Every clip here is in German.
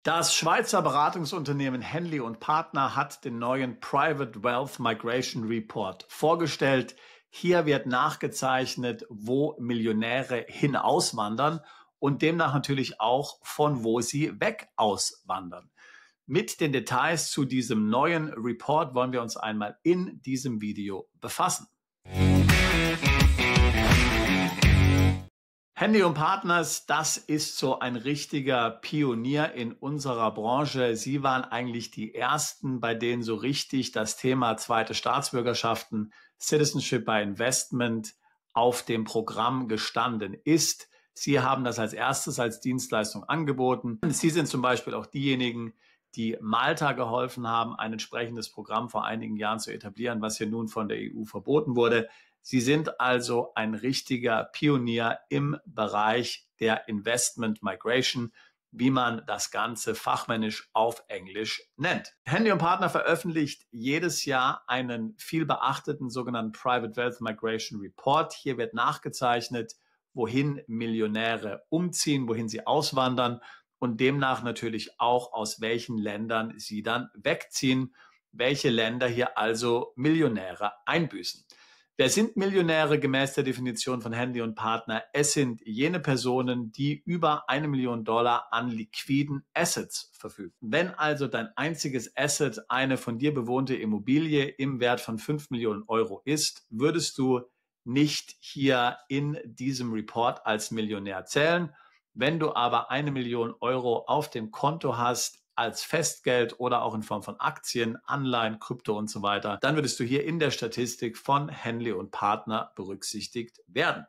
Das Schweizer Beratungsunternehmen Henley und Partner hat den neuen Private Wealth Migration Report vorgestellt. Hier wird nachgezeichnet, wo Millionäre hin auswandern und demnach natürlich auch, von wo sie weg auswandern. Mit den Details zu diesem neuen Report wollen wir uns einmal in diesem Video befassen. Henley & Partners, das ist so ein richtiger Pionier in unserer Branche. Sie waren eigentlich die Ersten, bei denen so richtig das Thema zweite Staatsbürgerschaften, Citizenship by Investment auf dem Programm gestanden ist. Sie haben das als erstes als Dienstleistung angeboten. Sie sind zum Beispiel auch diejenigen, die Malta geholfen haben, ein entsprechendes Programm vor einigen Jahren zu etablieren, was hier nun von der EU verboten wurde. Sie sind also ein richtiger Pionier im Bereich der Investment Migration, wie man das Ganze fachmännisch auf Englisch nennt. Henley & Partner veröffentlicht jedes Jahr einen viel beachteten sogenannten Private Wealth Migration Report. Hier wird nachgezeichnet, wohin Millionäre umziehen, wohin sie auswandern und demnach natürlich auch, aus welchen Ländern sie dann wegziehen, welche Länder hier also Millionäre einbüßen. Wer sind Millionäre gemäß der Definition von Henley & Partner? Es sind jene Personen, die über $1 Million an liquiden Assets verfügen. Wenn also dein einziges Asset eine von dir bewohnte Immobilie im Wert von 5 Millionen Euro ist, würdest du nicht hier in diesem Report als Millionär zählen. Wenn du aber 1 Million Euro auf dem Konto hast, als Festgeld oder auch in Form von Aktien, Anleihen, Krypto und so weiter, dann würdest du hier in der Statistik von Henley & Partner berücksichtigt werden.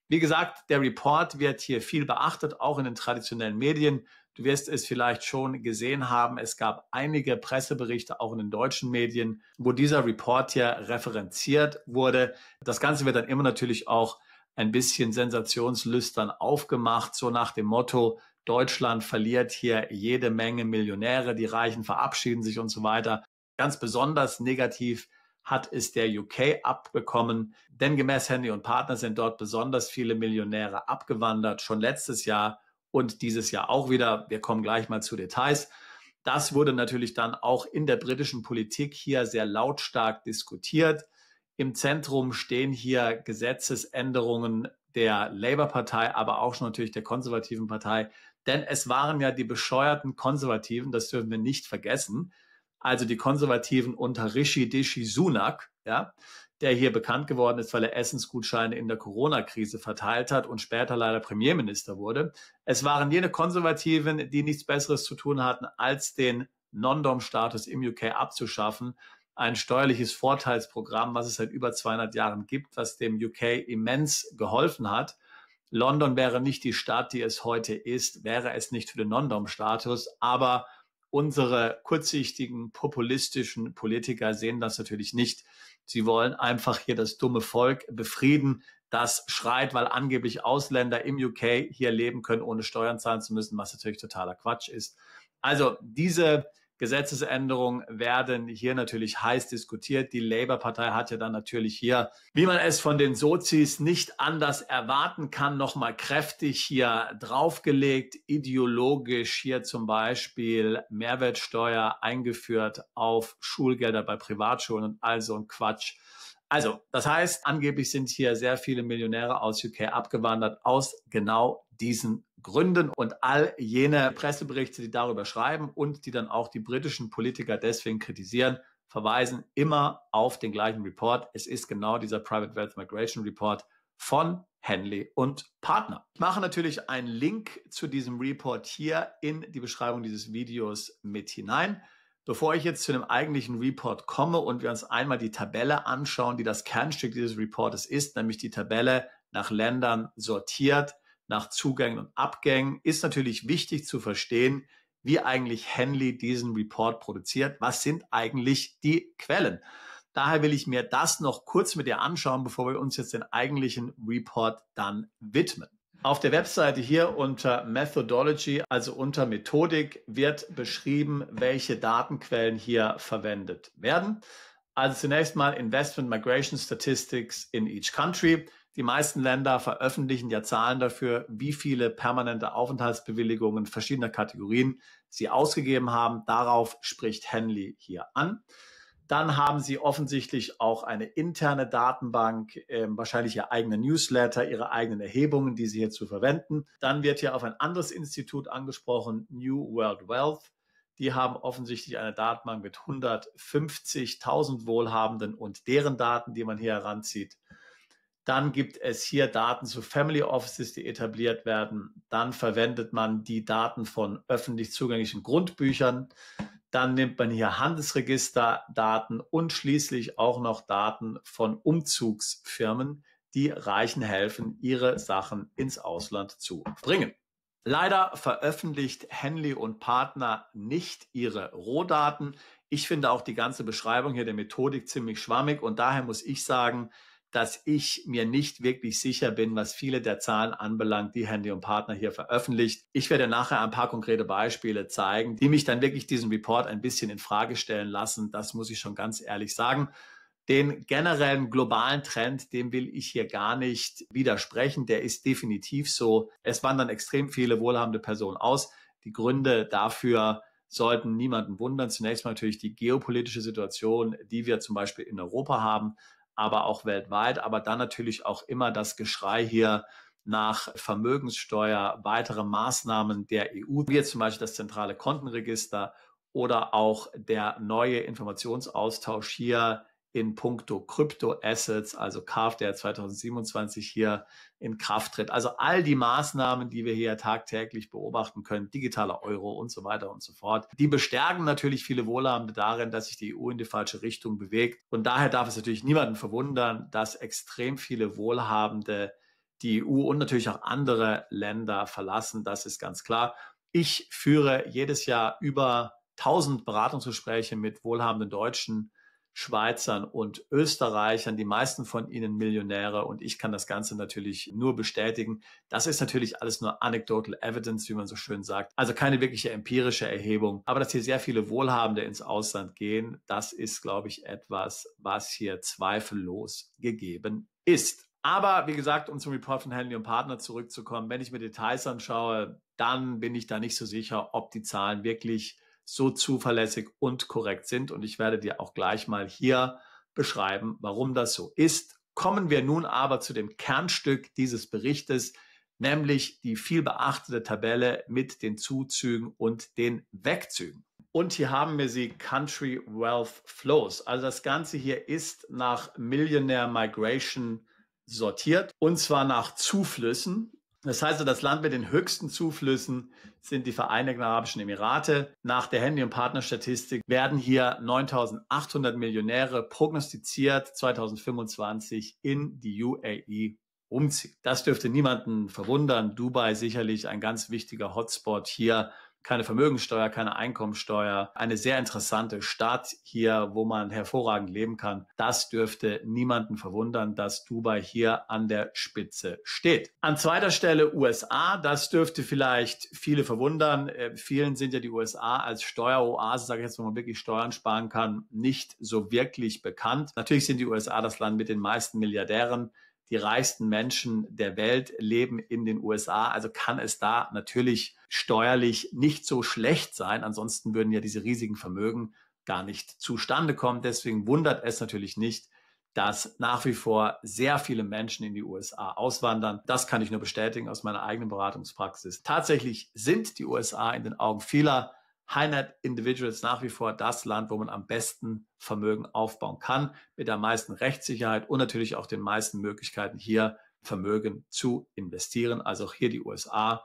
Wie gesagt, der Report wird hier viel beachtet, auch in den traditionellen Medien. Du wirst es vielleicht schon gesehen haben, es gab einige Presseberichte, auch in den deutschen Medien, wo dieser Report hier referenziert wurde. Das Ganze wird dann immer natürlich auch ein bisschen sensationslüstern aufgemacht, so nach dem Motto, Deutschland verliert hier jede Menge Millionäre, die Reichen verabschieden sich und so weiter. Ganz besonders negativ hat es der UK abbekommen, denn gemäß Henley & Partner sind dort besonders viele Millionäre abgewandert, schon letztes Jahr und dieses Jahr auch wieder. Wir kommen gleich mal zu Details. Das wurde natürlich dann auch in der britischen Politik hier sehr lautstark diskutiert. Im Zentrum stehen hier Gesetzesänderungen der Labour-Partei, aber auch schon natürlich der konservativen Partei. Denn es waren ja die bescheuerten Konservativen, das dürfen wir nicht vergessen. Also die Konservativen unter Rishi Sunak, ja, der hier bekannt geworden ist, weil er Essensgutscheine in der Corona-Krise verteilt hat und später leider Premierminister wurde. Es waren jene Konservativen, die nichts Besseres zu tun hatten, als den Non-Dom-Status im UK abzuschaffen. Ein steuerliches Vorteilsprogramm, was es seit über 200 Jahren gibt, was dem UK immens geholfen hat. London wäre nicht die Stadt, die es heute ist, wäre es nicht für den Non-Dom-Status. Aber unsere kurzsichtigen, populistischen Politiker sehen das natürlich nicht. Sie wollen einfach hier das dumme Volk befrieden, das schreit, weil angeblich Ausländer im UK hier leben können, ohne Steuern zahlen zu müssen, was natürlich totaler Quatsch ist. Also diese Gesetzesänderungen werden hier natürlich heiß diskutiert. Die Labour-Partei hat ja dann natürlich hier, wie man es von den Sozis nicht anders erwarten kann, nochmal kräftig hier draufgelegt, ideologisch hier zum Beispiel Mehrwertsteuer eingeführt auf Schulgelder bei Privatschulen und all so ein Quatsch. Also, das heißt, angeblich sind hier sehr viele Millionäre aus UK abgewandert, aus genau diesen Gründen. Und all jene Presseberichte, die darüber schreiben und die dann auch die britischen Politiker deswegen kritisieren, verweisen immer auf den gleichen Report. Es ist genau dieser Private Wealth Migration Report von Henley & Partner. Ich mache natürlich einen Link zu diesem Report hier in die Beschreibung dieses Videos mit hinein. Bevor ich jetzt zu dem eigentlichen Report komme und wir uns einmal die Tabelle anschauen, die das Kernstück dieses Reportes ist, nämlich die Tabelle nach Ländern sortiert, nach Zugängen und Abgängen, ist natürlich wichtig zu verstehen, wie eigentlich Henley diesen Report produziert. Was sind eigentlich die Quellen? Daher will ich mir das noch kurz mit dir anschauen, bevor wir uns jetzt den eigentlichen Report dann widmen. Auf der Webseite hier unter Methodology, also unter Methodik, wird beschrieben, welche Datenquellen hier verwendet werden. Also zunächst mal Investment Migration Statistics in each country. Die meisten Länder veröffentlichen ja Zahlen dafür, wie viele permanente Aufenthaltsbewilligungen verschiedener Kategorien sie ausgegeben haben. Darauf spricht Henley hier an. Dann haben sie offensichtlich auch eine interne Datenbank, wahrscheinlich ihr eigener Newsletter, ihre eigenen Erhebungen, die sie hierzu verwenden. Dann wird hier auf ein anderes Institut angesprochen, New World Wealth. Die haben offensichtlich eine Datenbank mit 150.000 Wohlhabenden und deren Daten, die man hier heranzieht. Dann gibt es hier Daten zu Family Offices, die etabliert werden. Dann verwendet man die Daten von öffentlich zugänglichen Grundbüchern. Dann nimmt man hier Handelsregisterdaten und schließlich auch noch Daten von Umzugsfirmen, die Reichen helfen, ihre Sachen ins Ausland zu bringen. Leider veröffentlicht Henley und Partner nicht ihre Rohdaten. Ich finde auch die ganze Beschreibung hier der Methodik ziemlich schwammig und daher muss ich sagen, dass ich mir nicht wirklich sicher bin, was viele der Zahlen anbelangt, die Henley und Partner hier veröffentlicht. Ich werde nachher ein paar konkrete Beispiele zeigen, die mich dann wirklich diesen Report ein bisschen in Frage stellen lassen. Das muss ich schon ganz ehrlich sagen. Den generellen globalen Trend, dem will ich hier gar nicht widersprechen. Der ist definitiv so. Es wandern extrem viele wohlhabende Personen aus. Die Gründe dafür sollten niemanden wundern. Zunächst mal natürlich die geopolitische Situation, die wir zum Beispiel in Europa haben, aber auch weltweit. Aber dann natürlich auch immer das Geschrei hier nach Vermögenssteuer, weitere Maßnahmen der EU, wie jetzt zum Beispiel das zentrale Kontenregister oder auch der neue Informationsaustausch hier in puncto Kryptoassets, also KAF, der 2027 hier in Kraft tritt. Also all die Maßnahmen, die wir hier tagtäglich beobachten können, digitaler Euro und so weiter und so fort, die bestärken natürlich viele Wohlhabende darin, dass sich die EU in die falsche Richtung bewegt. Und daher darf es natürlich niemanden verwundern, dass extrem viele Wohlhabende die EU und natürlich auch andere Länder verlassen. Das ist ganz klar. Ich führe jedes Jahr über 1000 Beratungsgespräche mit wohlhabenden Deutschen, Schweizern und Österreichern, die meisten von ihnen Millionäre und ich kann das Ganze natürlich nur bestätigen. Das ist natürlich alles nur anecdotal evidence, wie man so schön sagt, also keine wirkliche empirische Erhebung. Aber dass hier sehr viele Wohlhabende ins Ausland gehen, das ist, glaube ich, etwas, was hier zweifellos gegeben ist. Aber wie gesagt, um zum Report von Henley und Partner zurückzukommen, wenn ich mir Details anschaue, dann bin ich da nicht so sicher, ob die Zahlen wirklich so zuverlässig und korrekt sind. Und ich werde dir auch gleich mal hier beschreiben, warum das so ist. Kommen wir nun aber zu dem Kernstück dieses Berichtes, nämlich die viel beachtete Tabelle mit den Zuzügen und den Wegzügen. Und hier haben wir sie Country Wealth Flows. Also das Ganze hier ist nach Millionaire Migration sortiert und zwar nach Zuflüssen. Das heißt, das Land mit den höchsten Zuflüssen sind die Vereinigten Arabischen Emirate. Nach der Henley und Partner Statistik werden hier 9.800 Millionäre prognostiziert 2025 in die UAE umziehen. Das dürfte niemanden verwundern. Dubai sicherlich ein ganz wichtiger Hotspot hier. Keine Vermögensteuer, keine Einkommensteuer. Eine sehr interessante Stadt hier, wo man hervorragend leben kann. Das dürfte niemanden verwundern, dass Dubai hier an der Spitze steht. An zweiter Stelle USA. Das dürfte vielleicht viele verwundern. Vielen sind ja die USA als Steueroase, sage ich jetzt, wo man wirklich Steuern sparen kann, nicht so wirklich bekannt. Natürlich sind die USA das Land mit den meisten Milliardären. Die reichsten Menschen der Welt leben in den USA, also kann es da natürlich steuerlich nicht so schlecht sein. Ansonsten würden ja diese riesigen Vermögen gar nicht zustande kommen. Deswegen wundert es natürlich nicht, dass nach wie vor sehr viele Menschen in die USA auswandern. Das kann ich nur bestätigen aus meiner eigenen Beratungspraxis. Tatsächlich sind die USA in den Augen vieler High-Net-Individuals nach wie vor das Land, wo man am besten Vermögen aufbauen kann, mit der meisten Rechtssicherheit und natürlich auch den meisten Möglichkeiten, hier Vermögen zu investieren. Also auch hier die USA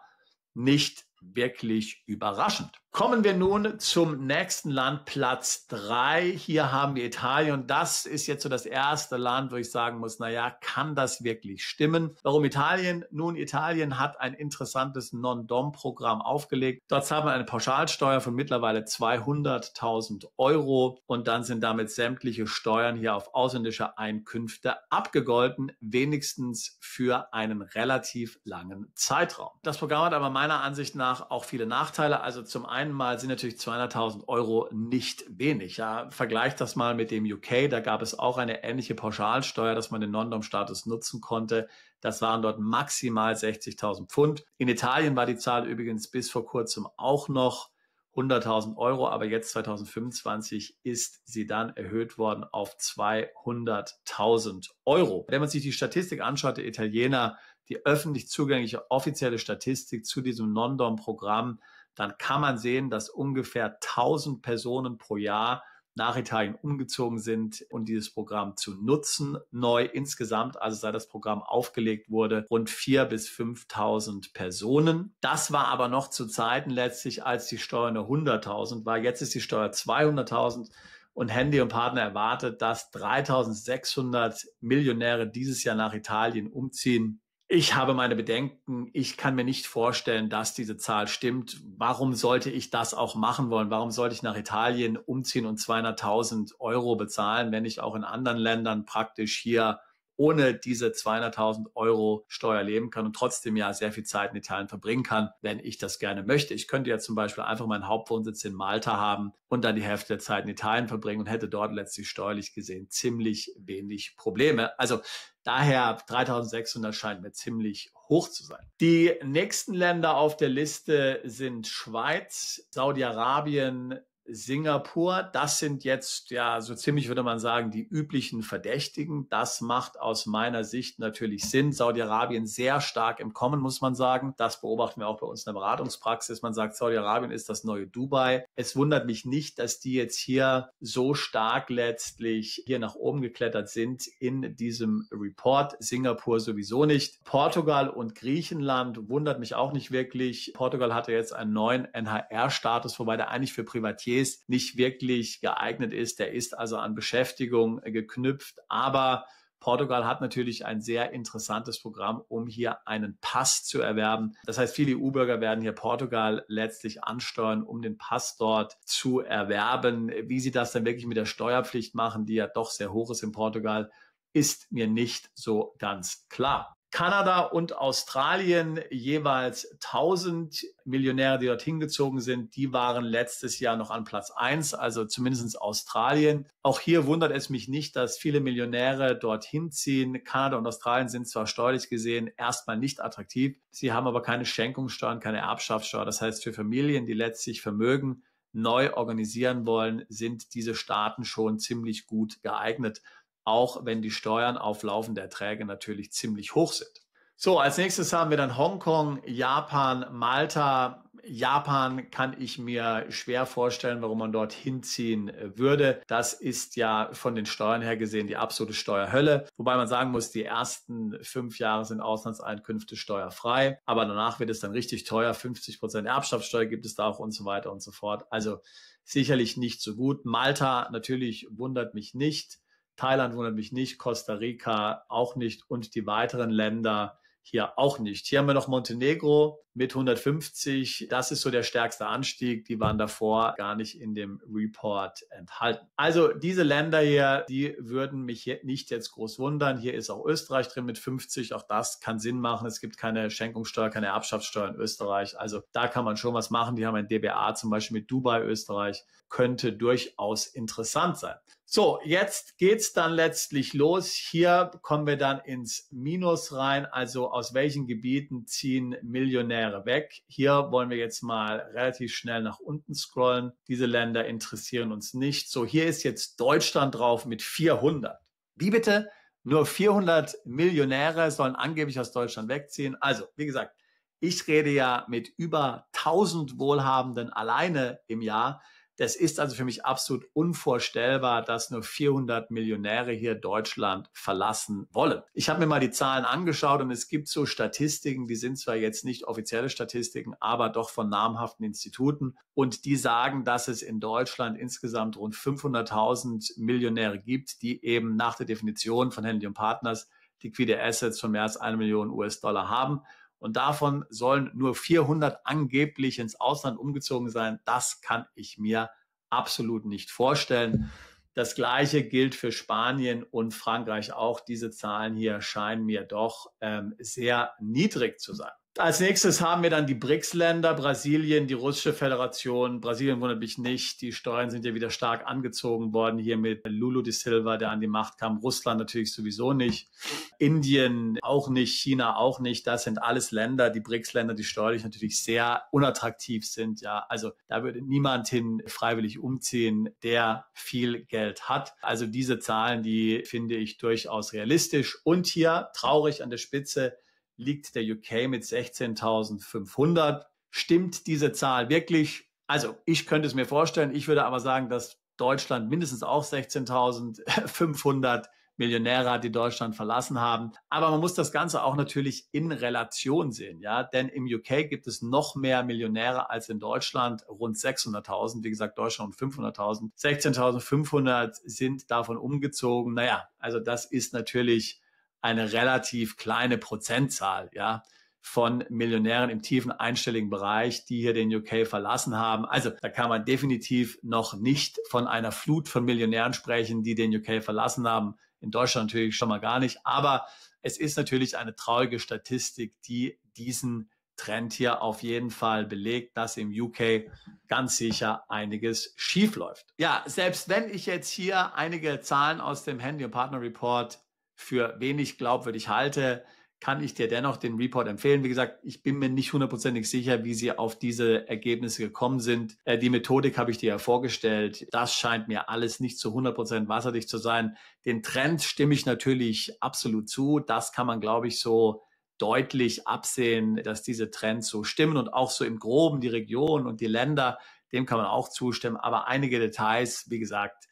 nicht wirklich überraschend. Kommen wir nun zum nächsten Land, Platz 3. Hier haben wir Italien und das ist jetzt so das erste Land, wo ich sagen muss, naja, kann das wirklich stimmen? Warum Italien? Nun, Italien hat ein interessantes Non-Dom-Programm aufgelegt. Dort haben wir eine Pauschalsteuer von mittlerweile 200.000 Euro und dann sind damit sämtliche Steuern hier auf ausländische Einkünfte abgegolten, wenigstens für einen relativ langen Zeitraum. Das Programm hat aber meiner Ansicht nach auch viele Nachteile. Also zum einen einen Mal sind natürlich 200.000 Euro nicht wenig. Ja, vergleicht das mal mit dem UK. Da gab es auch eine ähnliche Pauschalsteuer, dass man den Non-Dom-Status nutzen konnte. Das waren dort maximal 60.000 Pfund. In Italien war die Zahl übrigens bis vor kurzem auch noch 100.000 Euro, aber jetzt 2025 ist sie dann erhöht worden auf 200.000 Euro. Wenn man sich die Statistik anschaut, der Italiener, die öffentlich zugängliche offizielle Statistik zu diesem Non-Dom-Programm, dann kann man sehen, dass ungefähr 1.000 Personen pro Jahr nach Italien umgezogen sind und dieses Programm zu nutzen. Neu insgesamt, also seit das Programm aufgelegt wurde, rund 4.000 bis 5.000 Personen. Das war aber noch zu Zeiten letztlich, als die Steuer nur 100.000 war. Jetzt ist die Steuer 200.000 und Handy und Partner erwartet, dass 3.600 Millionäre dieses Jahr nach Italien umziehen. Ich habe meine Bedenken. Ich kann mir nicht vorstellen, dass diese Zahl stimmt. Warum sollte ich das auch machen wollen? Warum sollte ich nach Italien umziehen und 200.000 Euro bezahlen, wenn ich auch in anderen Ländern praktisch hier ohne diese 200.000 Euro Steuer leben kann und trotzdem ja sehr viel Zeit in Italien verbringen kann, wenn ich das gerne möchte. Ich könnte ja zum Beispiel einfach meinen Hauptwohnsitz in Malta haben und dann die Hälfte der Zeit in Italien verbringen und hätte dort letztlich steuerlich gesehen ziemlich wenig Probleme. Also daher 3.600 scheint mir ziemlich hoch zu sein. Die nächsten Länder auf der Liste sind Schweiz, Saudi-Arabien, Singapur. Das sind jetzt ja so ziemlich, würde man sagen, die üblichen Verdächtigen. Das macht aus meiner Sicht natürlich Sinn. Saudi-Arabien sehr stark im Kommen, muss man sagen. Das beobachten wir auch bei uns in der Beratungspraxis. Man sagt, Saudi-Arabien ist das neue Dubai. Es wundert mich nicht, dass die jetzt hier so stark letztlich hier nach oben geklettert sind in diesem Report. Singapur sowieso nicht. Portugal und Griechenland wundert mich auch nicht wirklich. Portugal hatte jetzt einen neuen NHR-Status, wobei der eigentlich für Privatiers nicht wirklich geeignet ist. Der ist also an Beschäftigung geknüpft. Aber Portugal hat natürlich ein sehr interessantes Programm, um hier einen Pass zu erwerben. Das heißt, viele EU-Bürger werden hier Portugal letztlich ansteuern, um den Pass dort zu erwerben. Wie sie das dann wirklich mit der Steuerpflicht machen, die ja doch sehr hoch ist in Portugal, ist mir nicht so ganz klar. Kanada und Australien, jeweils 1.000 Millionäre, die dorthin gezogen sind, die waren letztes Jahr noch an Platz 1, also zumindest Australien. Auch hier wundert es mich nicht, dass viele Millionäre dorthin ziehen. Kanada und Australien sind zwar steuerlich gesehen erstmal nicht attraktiv, sie haben aber keine Schenkungssteuern, keine Erbschaftssteuer. Das heißt, für Familien, die letztlich Vermögen neu organisieren wollen, sind diese Staaten schon ziemlich gut geeignet, auch wenn die Steuern auf laufende Erträge natürlich ziemlich hoch sind. So, als nächstes haben wir dann Hongkong, Japan, Malta. Japan kann ich mir schwer vorstellen, warum man dort hinziehen würde. Das ist ja von den Steuern her gesehen die absolute Steuerhölle. Wobei man sagen muss, die ersten 5 Jahre sind Auslandseinkünfte steuerfrei. Aber danach wird es dann richtig teuer. 50% Erbschaftssteuer gibt es da auch und so weiter und so fort. Also sicherlich nicht so gut. Malta natürlich wundert mich nicht. Thailand wundert mich nicht, Costa Rica auch nicht und die weiteren Länder hier auch nicht. Hier haben wir noch Montenegro mit 150. Das ist so der stärkste Anstieg. Die waren davor gar nicht in dem Report enthalten. Also diese Länder hier, die würden mich hier nicht jetzt groß wundern. Hier ist auch Österreich drin mit 50. Auch das kann Sinn machen. Es gibt keine Schenkungssteuer, keine Erbschaftssteuer in Österreich. Also da kann man schon was machen. Die haben ein DBA zum Beispiel mit Dubai, Österreich. Könnte durchaus interessant sein. So, jetzt geht's dann letztlich los. Hier kommen wir dann ins Minus rein. Also aus welchen Gebieten ziehen Millionäre weg? Hier wollen wir jetzt mal relativ schnell nach unten scrollen. Diese Länder interessieren uns nicht. So, hier ist jetzt Deutschland drauf mit 400. Wie bitte? Nur 400 Millionäre sollen angeblich aus Deutschland wegziehen. Also, wie gesagt, ich rede ja mit über 1.000 Wohlhabenden alleine im Jahr. Das ist also für mich absolut unvorstellbar, dass nur 400 Millionäre hier Deutschland verlassen wollen. Ich habe mir mal die Zahlen angeschaut und es gibt so Statistiken, die sind zwar jetzt nicht offizielle Statistiken, aber doch von namhaften Instituten und die sagen, dass es in Deutschland insgesamt rund 500.000 Millionäre gibt, die eben nach der Definition von Henley & Partners liquide Assets von mehr als 1 Million US-Dollar haben. Und davon sollen nur 400 angeblich ins Ausland umgezogen sein. Das kann ich mir absolut nicht vorstellen. Das Gleiche gilt für Spanien und Frankreich auch. Diese Zahlen hier scheinen mir doch sehr niedrig zu sein. Als nächstes haben wir dann die BRICS-Länder, Brasilien, die Russische Föderation. Brasilien wundert mich nicht. Die Steuern sind ja wieder stark angezogen worden hier mit Lula da Silva, der an die Macht kam. Russland natürlich sowieso nicht. Indien auch nicht, China auch nicht. Das sind alles Länder, die BRICS-Länder, die steuerlich natürlich sehr unattraktiv sind. Ja, also da würde niemand hin freiwillig umziehen, der viel Geld hat. Also diese Zahlen, die finde ich durchaus realistisch. Und hier traurig an der Spitze liegt der UK mit 16.500. Stimmt diese Zahl wirklich? Also ich könnte es mir vorstellen. Ich würde aber sagen, dass Deutschland mindestens auch 16.500 Millionäre hat, die Deutschland verlassen haben. Aber man muss das Ganze auch natürlich in Relation sehen, ja, denn im UK gibt es noch mehr Millionäre als in Deutschland, rund 600.000. Wie gesagt, Deutschland 500.000. 16.500 sind davon umgezogen. Naja, also das ist natürlich eine relativ kleine Prozentzahl, ja, von Millionären im tiefen einstelligen Bereich, die hier den UK verlassen haben. Also da kann man definitiv noch nicht von einer Flut von Millionären sprechen, die den UK verlassen haben. In Deutschland natürlich schon mal gar nicht. Aber es ist natürlich eine traurige Statistik, die diesen Trend hier auf jeden Fall belegt, dass im UK ganz sicher einiges schief läuft. Ja, selbst wenn ich jetzt hier einige Zahlen aus dem Handy- und Partner Report für wenig glaubwürdig halte, kann ich dir dennoch den Report empfehlen. Wie gesagt, ich bin mir nicht hundertprozentig sicher, wie sie auf diese Ergebnisse gekommen sind. Die Methodik habe ich dir ja vorgestellt. Das scheint mir alles nicht zu 100% wasserdicht zu sein. Den Trend stimme ich natürlich absolut zu. Das kann man, glaube ich, so deutlich absehen, dass diese Trends so stimmen und auch so im Groben die Region und die Länder, dem kann man auch zustimmen. Aber einige Details, wie gesagt,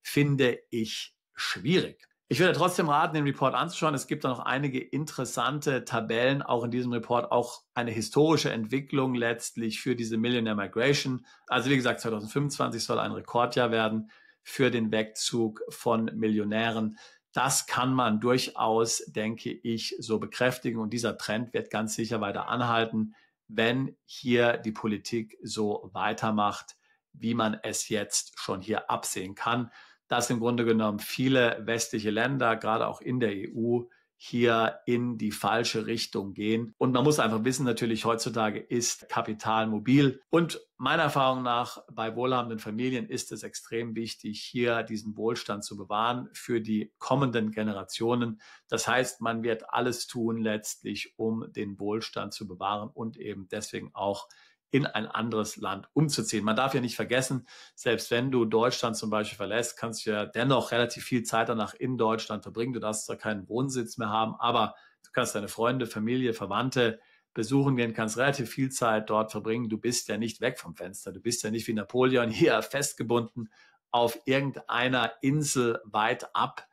finde ich schwierig. Ich würde trotzdem raten, den Report anzuschauen. Es gibt da noch einige interessante Tabellen, auch in diesem Report, auch eine historische Entwicklung letztlich für diese Millionaire Migration. Also wie gesagt, 2025 soll ein Rekordjahr werden für den Wegzug von Millionären. Das kann man durchaus, denke ich, so bekräftigen. Und dieser Trend wird ganz sicher weiter anhalten, wenn hier die Politik so weitermacht, wie man es jetzt schon hier absehen kann, dass im Grunde genommen viele westliche Länder, gerade auch in der EU, hier in die falsche Richtung gehen. Und man muss einfach wissen, natürlich heutzutage ist Kapital mobil. Und meiner Erfahrung nach bei wohlhabenden Familien ist es extrem wichtig, hier diesen Wohlstand zu bewahren für die kommenden Generationen. Das heißt, man wird alles tun letztlich, um den Wohlstand zu bewahren und eben deswegen auch in ein anderes Land umzuziehen. Man darf ja nicht vergessen, selbst wenn du Deutschland zum Beispiel verlässt, kannst du ja dennoch relativ viel Zeit danach in Deutschland verbringen. Du darfst zwar keinen Wohnsitz mehr haben, aber du kannst deine Freunde, Familie, Verwandte besuchen gehen, kannst relativ viel Zeit dort verbringen. Du bist ja nicht weg vom Fenster. Du bist ja nicht wie Napoleon hier festgebunden auf irgendeiner Insel weit ab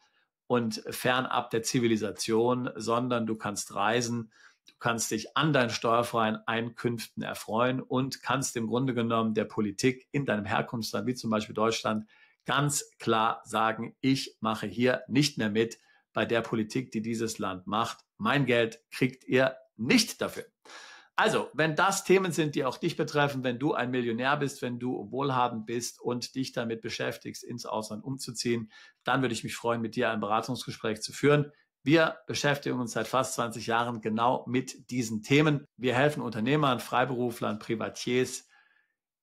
und fernab der Zivilisation, sondern du kannst reisen. Du kannst dich an deinen steuerfreien Einkünften erfreuen und kannst im Grunde genommen der Politik in deinem Herkunftsland, wie zum Beispiel Deutschland, ganz klar sagen, ich mache hier nicht mehr mit bei der Politik, die dieses Land macht. Mein Geld kriegt ihr nicht dafür. Also, wenn das Themen sind, die auch dich betreffen, wenn du ein Millionär bist, wenn du wohlhabend bist und dich damit beschäftigst, ins Ausland umzuziehen, dann würde ich mich freuen, mit dir ein Beratungsgespräch zu führen. Wir beschäftigen uns seit fast 20 Jahren genau mit diesen Themen. Wir helfen Unternehmern, Freiberuflern, Privatiers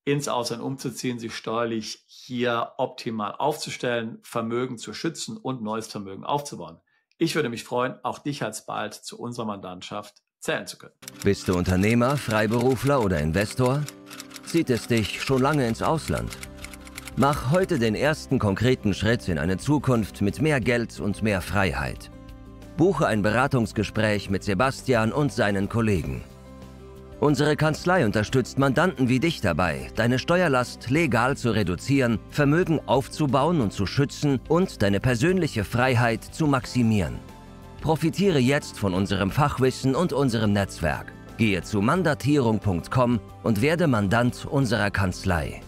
ins Ausland umzuziehen, sich steuerlich hier optimal aufzustellen, Vermögen zu schützen und neues Vermögen aufzubauen. Ich würde mich freuen, auch dich alsbald zu unserer Mandantschaft zählen zu können. Bist du Unternehmer, Freiberufler oder Investor? Zieht es dich schon lange ins Ausland? Mach heute den ersten konkreten Schritt in eine Zukunft mit mehr Geld und mehr Freiheit. Buche ein Beratungsgespräch mit Sebastian und seinen Kollegen. Unsere Kanzlei unterstützt Mandanten wie dich dabei, deine Steuerlast legal zu reduzieren, Vermögen aufzubauen und zu schützen und deine persönliche Freiheit zu maximieren. Profitiere jetzt von unserem Fachwissen und unserem Netzwerk. Gehe zu mandatierung.com und werde Mandant unserer Kanzlei.